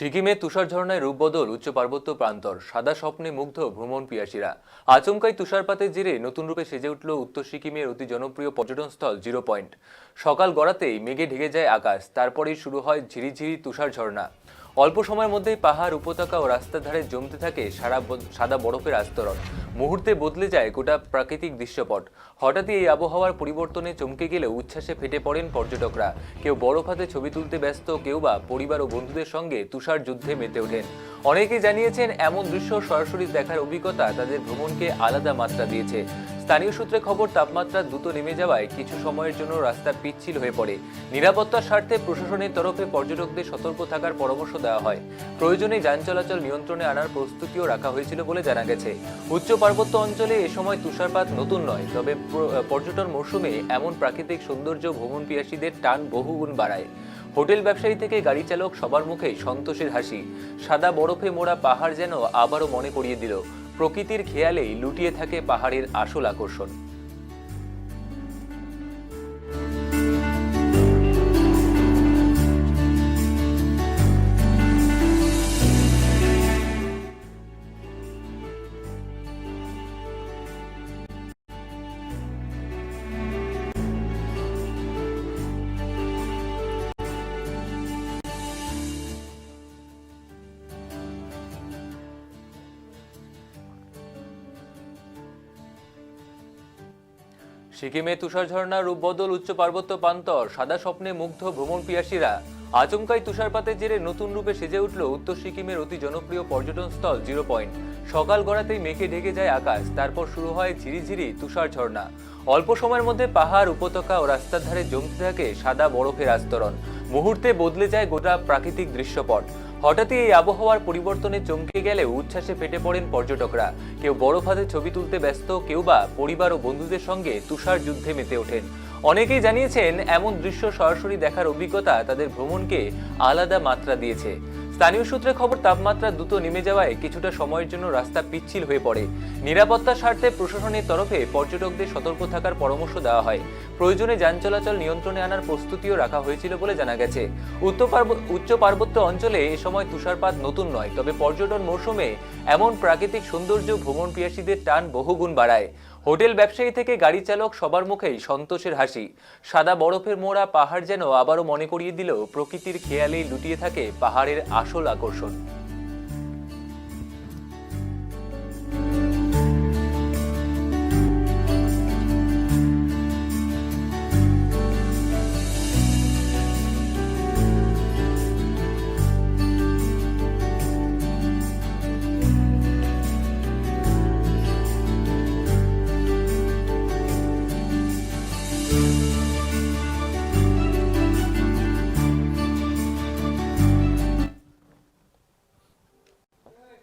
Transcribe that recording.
সিকিমে তুষার ঝরনায় রূপবদল উচ্চ পার্বত্য প্রান্তর, সাদা স্বপ্নে মুগ্ধ ভ্রমণ পিয়াসীরা। আচমকাই তুষারপাতের জেরে নতুন রূপে সেজে উঠল উত্তর সিকিমের অতি জনপ্রিয় পর্যটনস্থল জিরো পয়েন্ট। সকাল গড়াতেই মেঘে ঢেকে যায় আকাশ, তারপরেই শুরু হয় ঝিরিঝিরি তুষার ঝরনা। অল্প সময়ের মধ্যেই পাহাড়, উপত্যকা ও রাস্তার ধারে জমতে থাকে সাদা বরফের আস্তরণ। মুহূর্তে বদলে যায় গোটা প্রাকৃতিক দৃশ্যপট। হঠাৎই এই আবহাওয়ার পরিবর্তনে চমকে গেলেও উচ্ছ্বাসে ফেটে পড়েন পর্যটকরা। কেউ বরফ হাতে ছবি তুলতে ব্যস্ত, কেউ বা পরিবার ও বন্ধুদের সঙ্গে তুষার যুদ্ধে মেতে ওঠেন। অনেকেই জানিয়েছেন এমন দৃশ্য সরাসরি দেখার অভিজ্ঞতা তাদের ভ্রমণকে আলাদা মাত্রা দিয়েছে। স্থানীয় সূত্রে খবর, তাপমাত্রা দ্রুত নেমে যাওয়ায় কিছু সময়ের জন্য রাস্তা পিচ্ছিল হয়ে পড়ে। নিরাপত্তার স্বার্থে প্রশাসনের তরফে পর্যটকদের সতর্ক থাকার পরামর্শ দেওয়া হয়। প্রয়োজনে যান চলাচল নিয়ন্ত্রণে আনার প্রস্তুতিও রাখা হয়েছিল বলে জানা গেছে। উচ্চ পার্বত্য অঞ্চলে এ সময় তুষারপাত নতুন নয়, তবে পর্যটন মৌসুমে এমন প্রাকৃতিক সৌন্দর্য ভ্রমণ পিয়াসীদের টান বহুগুণ বাড়ায়। হোটেল ব্যবসায়ী থেকে গাড়ি চালক, সবার মুখেই সন্তোষের হাসি। সাদা বরফে মোড়া পাহাড় যেন আবারও মনে করিয়ে দিল প্রকৃতির খেয়ালেই লুটিয়ে থাকে পাহাড়ের আসল আকর্ষণ। সিকিমে তুষার ঝরনা, রূপবদল উচ্চ পার্বত্য প্রান্তর, সাদা স্বপ্নে মুগ্ধ ভ্রমণ পিয়াসীরা। আচমকাই তুষারপাতের জেরে নতুন রূপে সেজে উঠল উত্তর সিকিমের অতি জনপ্রিয় পর্যটন স্থল জিরো পয়েন্ট। সকাল গড়াতেই মেঘে ঢেকে যায় আকাশ, তারপর শুরু হয় ঝিরিঝিরি তুষার ঝরনা। অল্প সময়ের মধ্যে পাহাড়, উপত্যকা ও রাস্তার ধারে জমতে থাকে সাদা বরফের আস্তরণ। মুহূর্তে বদলে যায় গোটা প্রাকৃতিক দৃশ্যপট। হঠাৎই এই আবহাওয়ার পরিবর্তনে চমকে গেলেও উচ্ছ্বাসে ফেটে পড়েন পর্যটকরা। কেউ বরফ হাতে ছবি তুলতে ব্যস্ত, কেউ বা পরিবার ও বন্ধুদের সঙ্গে তুষার যুদ্ধে মেতে ওঠেন। অনেকেই জানিয়েছেন এমন দৃশ্য সরাসরি দেখার অভিজ্ঞতা তাদের ভ্রমণকে আলাদা মাত্রা দিয়েছে। স্থানীয় সূত্রে খবর, তাপমাত্রা দ্রুত নেমে যাওয়ায় কিছুটা সময়ের জন্য রাস্তা পিচ্ছিল হয়ে পড়ে। নিরাপত্তার স্বার্থে প্রশাসনের তরফে পর্যটকদের সতর্ক থাকার পরামর্শ দেওয়া হয়। প্রয়োজনে যান চলাচল নিয়ন্ত্রণে আনার প্রস্তুতিও রাখা হয়েছিল বলে জানা গেছে। উচ্চ পার্বত্য অঞ্চলে এ সময় তুষারপাত নতুন নয়, তবে পর্যটন মৌসুমে এমন প্রাকৃতিক সৌন্দর্য ভ্রমণ পিয়াসীদের টান বহুগুণ বাড়ায়। হোটেল ব্যবসায়ী থেকে গাড়ি চালক, সবার মুখেই সন্তোষের হাসি। সাদা বরফের মোড়া পাহাড় যেন আবারও মনে করিয়ে দিল প্রকৃতির খেয়ালেই লুটিয়ে থাকে পাহাড়ের আসল আকর্ষণ।